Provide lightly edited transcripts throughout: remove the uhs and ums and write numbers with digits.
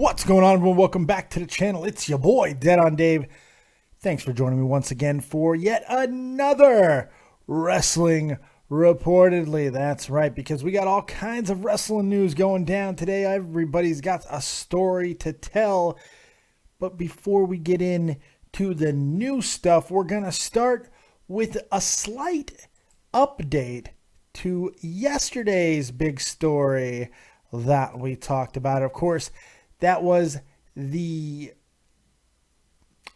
What's going on, everyone? Welcome back to the channel. It's your boy, Dead on Dave. Thanks for joining me once again for yet another Wrestling Reportedly. That's right, because we got all kinds of wrestling news going down today. Everybody's got a story to tell. But before we get into the new stuff, we're going to start with a slight update to yesterday's big story that we talked about. Of course, that was the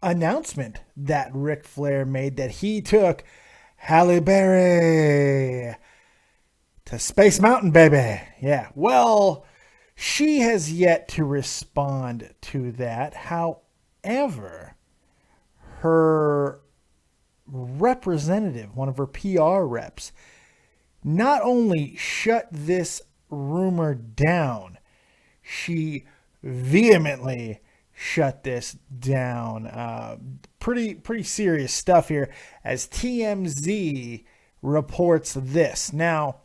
announcement that Ric Flair made that he took Halle Berry to Space Mountain, baby. Yeah, well, she has yet to respond to that. However, her representative, one of her PR reps, not only shut this rumor down, she vehemently shut this down. Pretty serious stuff here, as TMZ reports this. Now,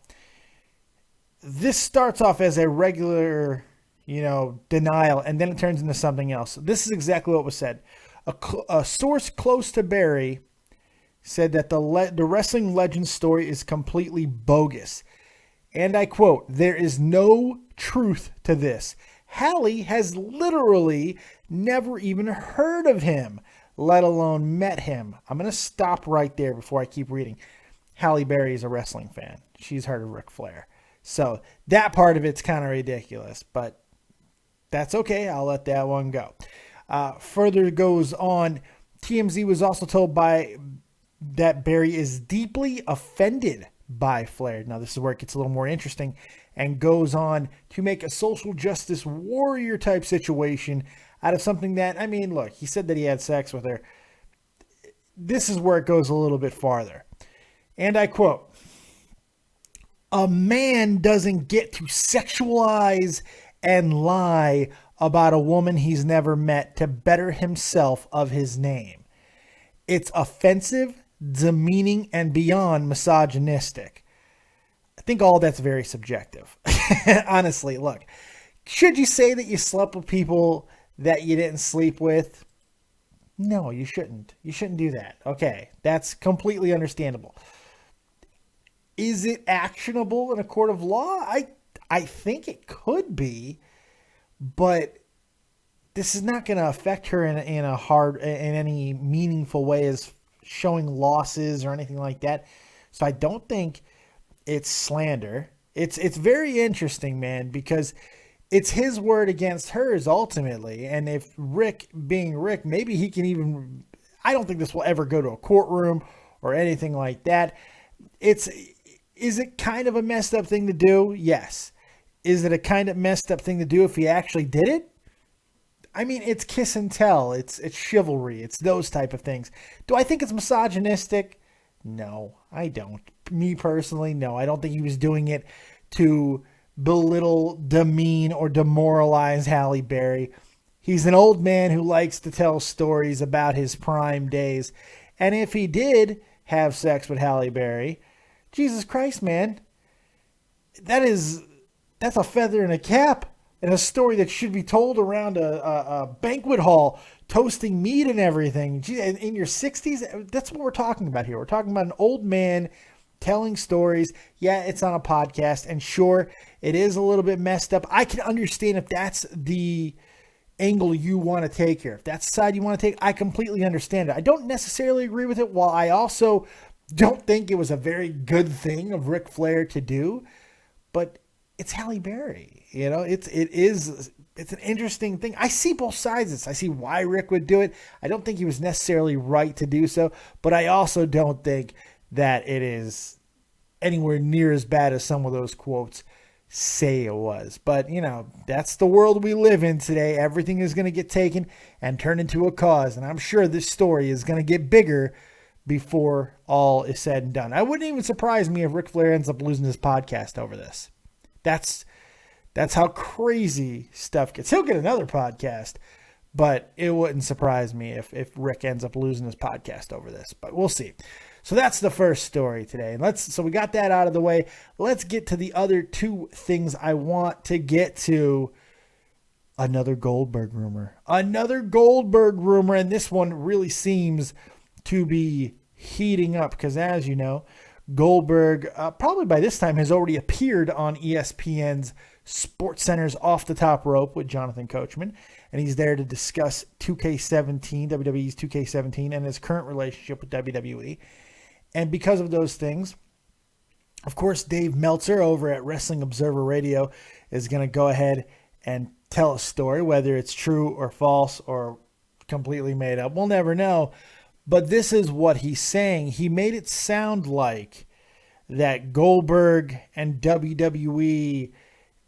this starts off as a regular, denial, and then it turns into something else. This is exactly what was said. A source close to Barry said that the wrestling legend story is completely bogus. And I quote, "There is no truth to this. Halle has literally never even heard of him, let alone met him." I'm going to stop right there before I keep reading. Halle Berry is a wrestling fan. She's heard of Ric Flair. So that part of it's kind of ridiculous, but that's okay. I'll let that one go. Further goes on, TMZ was also told that Barry is deeply offended by Flair. Now, this is where it gets a little more interesting, and goes on to make a social justice warrior type situation out of something that, look, he said that he had sex with her. This is where it goes a little bit farther. And I quote, "A man doesn't get to sexualize and lie about a woman he's never met to better himself of his name. It's offensive, demeaning, and beyond misogynistic." I think all that's very subjective. Honestly, look, should you say that you slept with people that you didn't sleep with? No, you shouldn't. You shouldn't do that. Okay, that's completely understandable. Is it actionable in a court of law? I think it could be, but this is not going to affect her in any meaningful way as showing losses or anything like that. So I don't think it's slander. It's very interesting, man, because it's his word against hers ultimately. And if Rick being Rick, maybe he can even, I don't think this will ever go to a courtroom or anything like that. Is it kind of a messed up thing to do? Yes. Is it a kind of messed up thing to do if he actually did it? It's kiss and tell. It's chivalry. It's those type of things. Do I think it's misogynistic? No, I don't. Me personally, no. I don't think he was doing it to belittle, demean, or demoralize Halle Berry. He's an old man who likes to tell stories about his prime days. And if he did have sex with Halle Berry, Jesus Christ, man, that's a feather in a cap. And a story that should be told around a banquet hall, toasting meat and everything. Gee, in your 60s, that's what we're talking about here. We're talking about an old man telling stories. Yeah, it's on a podcast, and sure, it is a little bit messed up. I can understand if that's the angle you want to take here. If that's the side you want to take, I completely understand it. I don't necessarily agree with it, while I also don't think it was a very good thing of Ric Flair to do, but it's Halle Berry. It's an interesting thing. I see both sides of this. I see why Rick would do it. I don't think he was necessarily right to do so, but I also don't think that it is anywhere near as bad as some of those quotes say it was. But, that's the world we live in today. Everything is going to get taken and turned into a cause, and I'm sure this story is going to get bigger before all is said and done. I wouldn't even surprise me if Ric Flair ends up losing his podcast over this. That's how crazy stuff gets. He'll get another podcast, but it wouldn't surprise me if Rick ends up losing his podcast over this, but we'll see. So that's the first story today. And so we got that out of the way. Let's get to the other two things I want to get to Another Goldberg rumor. Another Goldberg rumor, and this one really seems to be heating up because, as you know, Goldberg probably by this time has already appeared on ESPN's SportsCenter's Off the Top Rope with Jonathan Coachman, and he's there to discuss 2K17, WWE's 2K17, and his current relationship with WWE. And because of those things, of course, Dave Meltzer over at Wrestling Observer Radio is going to go ahead and tell a story, whether it's true or false or completely made up. We'll never know. But this is what he's saying. He made it sound like that Goldberg and WWE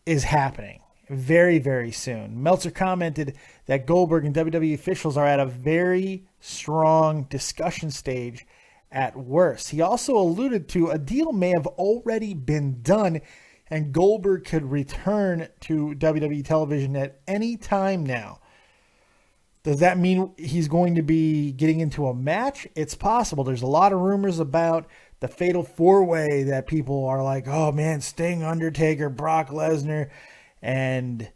is happening very, very soon. Meltzer commented that Goldberg and WWE officials are at a very strong discussion stage at worst. He also alluded to a deal may have already been done and Goldberg could return to WWE television at any time now. Does that mean he's going to be getting into a match? It's possible. There's a lot of rumors about the Fatal 4-Way that people are like, oh man, Sting, Undertaker, Brock Lesnar, and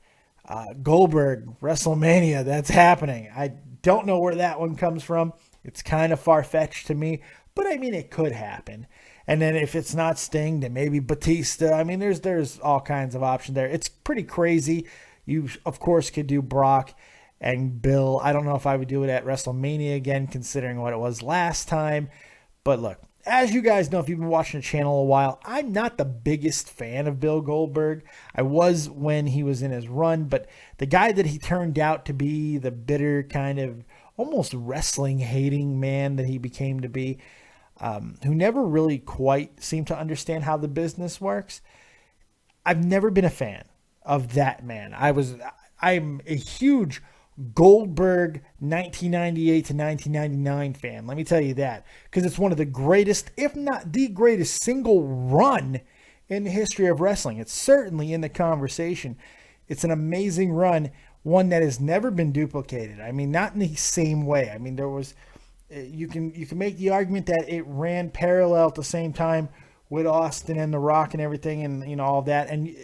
Goldberg, WrestleMania. That's happening. I don't know where that one comes from. It's kind of far-fetched to me, but I mean, it could happen. And then if it's not Sting, then maybe Batista. I mean, there's all kinds of options there. It's pretty crazy. You, of course, could do Brock and Bill. I don't know if I would do it at WrestleMania again, considering what it was last time. But look, as you guys know, if you've been watching the channel a while, I'm not the biggest fan of Bill Goldberg. I was when he was in his run, but the guy that he turned out to be, the bitter kind of almost wrestling-hating man that he became to be, who never really quite seemed to understand how the business works, I've never been a fan of that man. I'm a huge Goldberg 1998 to 1999 fan. Let me tell you that, because it's one of the greatest, if not the greatest, single run in the history of wrestling. It's certainly in the conversation. It's an amazing run, one that has never been duplicated. I mean, not in the same way. I mean, there was, you can make the argument that it ran parallel at the same time with Austin and The Rock and everything, and you know, all that. And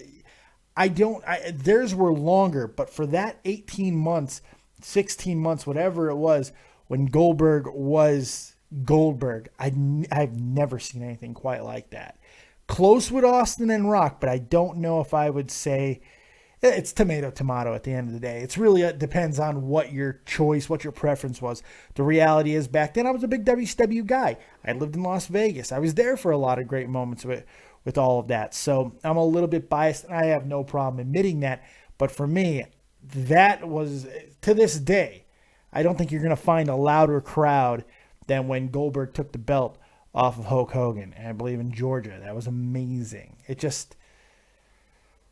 theirs were longer, but for that 18 months, 16 months, whatever it was, when Goldberg was Goldberg, I've never seen anything quite like that. Close with Austin and Rock, but I don't know if I would say it's tomato at the end of the day. It's really, it depends on what your choice, what your preference was. The reality is, back then I was a big WCW guy. I lived in Las Vegas. I was there for a lot of great moments with all of that. So I'm a little bit biased, and I have no problem admitting that. But for me, that was, to this day, I don't think you're going to find a louder crowd than when Goldberg took the belt off of Hulk Hogan, and I believe in Georgia. That was amazing. It just,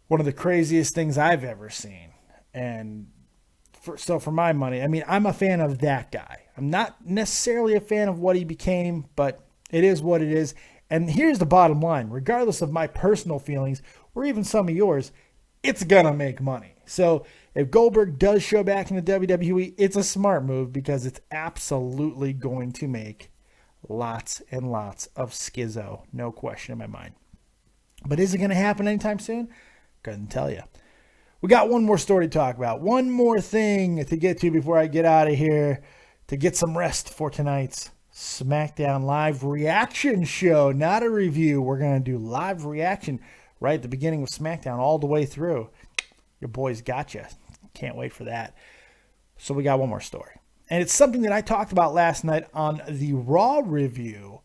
one of the craziest things I've ever seen. And for my money, I mean, I'm a fan of that guy. I'm not necessarily a fan of what he became, but it is what it is. And here's the bottom line. Regardless of my personal feelings, or even some of yours, it's going to make money. So if Goldberg does show back in the WWE, it's a smart move because it's absolutely going to make lots and lots of schizzo. No question in my mind. But is it going to happen anytime soon? Couldn't tell you. We got one more story to talk about. One more thing to get to before I get out of here to get some rest for tonight's SmackDown Live reaction show. Not a review. We're going to do live reaction right at the beginning of SmackDown all the way through. Your boys got you. Can't wait for that. So we got one more story. And it's something that I talked about last night on the Raw review,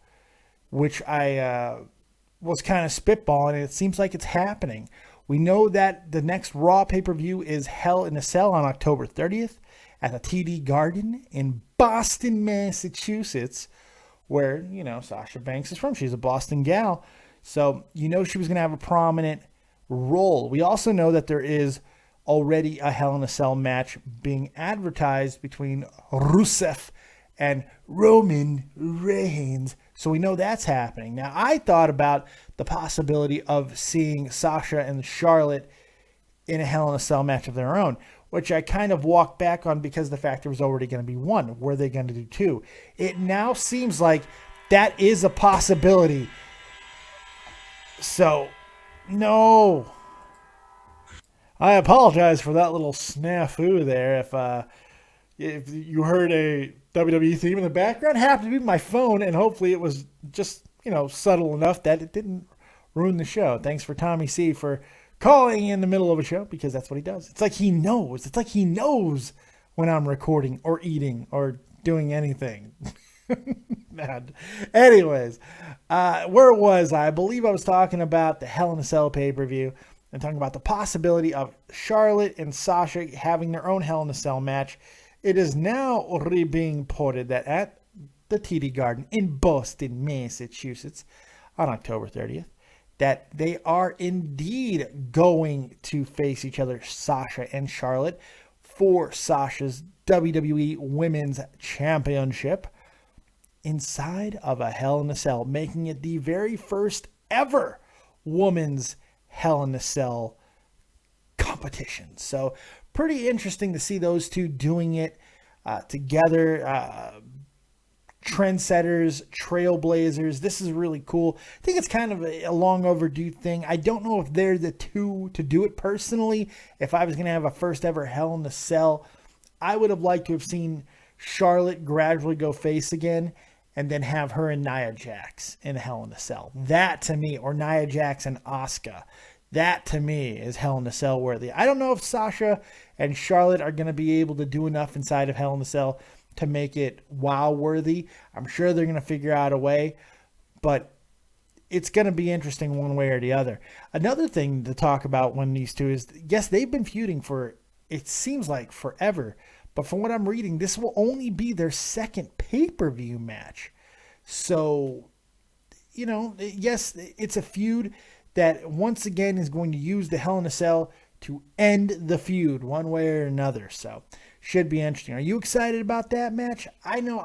which I was kind of spitballing, and it seems like it's happening. We know that the next Raw pay-per-view is Hell in a Cell on October 30th at the TD Garden in Boston, Massachusetts, where, you know, Sasha Banks is from. She's a Boston gal. So, you know, she was going to have a prominent role. We also know that there is already a Hell in a Cell match being advertised between Rusev and Roman Reigns. So we know that's happening. Now, I thought about the possibility of seeing Sasha and Charlotte in a Hell in a Cell match of their own, which I kind of walked back on because of the fact there was already going to be one. Were they going to do two? It now seems like that is a possibility. So, no. I apologize for that little snafu there. If you heard a WWE theme in the background, it happened to be my phone, and hopefully it was just, subtle enough that it didn't ruin the show. Thanks for Tommy C for calling in the middle of a show, because that's what he does. It's like he knows. It's like he knows when I'm recording or eating or doing anything. Anyways, where was I? I believe I was talking about the Hell in a Cell pay-per-view and talking about the possibility of Charlotte and Sasha having their own Hell in a Cell match. It is now being reported that at the TD Garden in Boston, Massachusetts, on October 30th, that they are indeed going to face each other, Sasha and Charlotte, for Sasha's WWE Women's Championship inside of a Hell in a Cell, making it the very first ever women's Hell in a Cell competition. So pretty interesting to see those two doing it together. Trendsetters, trailblazers. This is really cool. I think it's kind of a long overdue thing. I don't know if they're the two to do it personally. If I was going to have a first ever Hell in a Cell, I would have liked to have seen Charlotte gradually go face again and then have her and Nia Jax in Hell in a Cell. That to me, or Nia Jax and Asuka, that to me is Hell in a Cell worthy. I don't know if Sasha and Charlotte are going to be able to do enough inside of Hell in a Cell to make it wow worthy. I'm sure they're going to figure out a way, but it's going to be interesting one way or the other. Another thing to talk about when these two is, yes, they've been feuding for, it seems like forever, but from what I'm reading, this will only be their second pay-per-view match. So, yes, it's a feud that once again is going to use the Hell in a Cell to end the feud one way or another. So should be interesting. Are you excited about that match? I know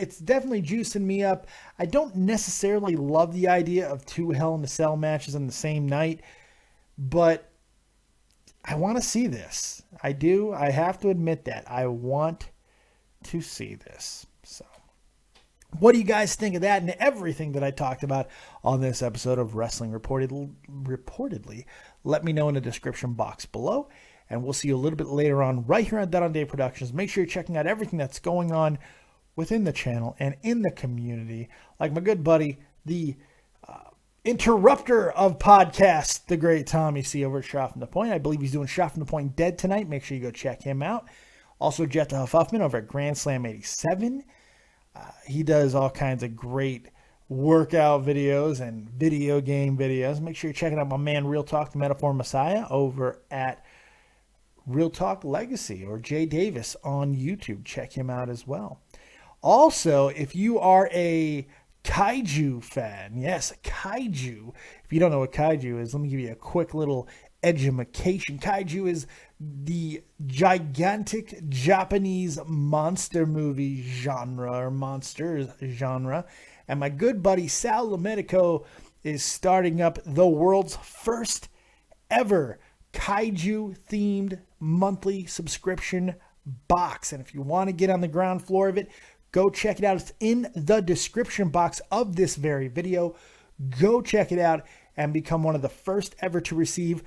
it's definitely juicing me up. I don't necessarily love the idea of two Hell in a Cell matches on the same night, but I want to see this. I do. I have to admit that. I want to see this. So what do you guys think of that and everything that I talked about on this episode of Wrestling Reportedly? Let me know in the description box below. And we'll see you a little bit later on right here on Dead on Day Productions. Make sure you're checking out everything that's going on within the channel and in the community. Like my good buddy, the interrupter of podcasts, the great Tommy C over at Shot from the Point. I believe he's doing Shot from the Point Dead tonight. Make sure you go check him out. Also, Jet the Huffman over at Grand Slam 87. He does all kinds of great workout videos and video game videos. Make sure you're checking out my man Real Talk, the Metaphor Messiah, over at Real Talk Legacy, or Jay Davis on YouTube. Check him out as well. Also, if you are a kaiju fan, yes, kaiju. If you don't know what kaiju is, let me give you a quick little edumacation. Kaiju is the gigantic Japanese monster movie genre, or monsters genre. And my good buddy Sal Lomedico is starting up the world's first ever kaiju-themed monthly subscription box. And if you want to get on the ground floor of it, go check it out. It's in the description box of this very video. Go check it out and become one of the first ever to receive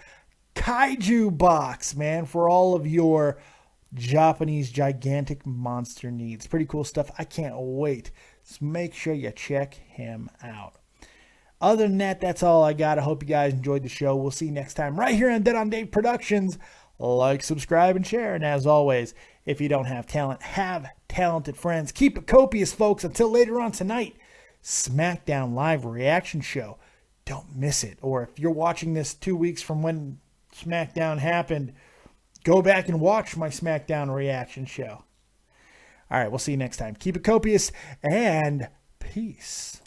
KAIJU BOX, man, for all of your Japanese gigantic monster needs. Pretty cool stuff. I can't wait. So make sure you check him out. Other than that, that's all I got. I hope you guys enjoyed the show. We'll see you next time right here on Dead on Day Productions. Like, subscribe, and share. And as always, if you don't have talent, have talented friends. Keep it copious, folks. Until later on tonight, SmackDown Live reaction show. Don't miss it. Or if you're watching this 2 weeks from when SmackDown happened, go back and watch my SmackDown reaction show. All right, we'll see you next time. Keep it copious and peace.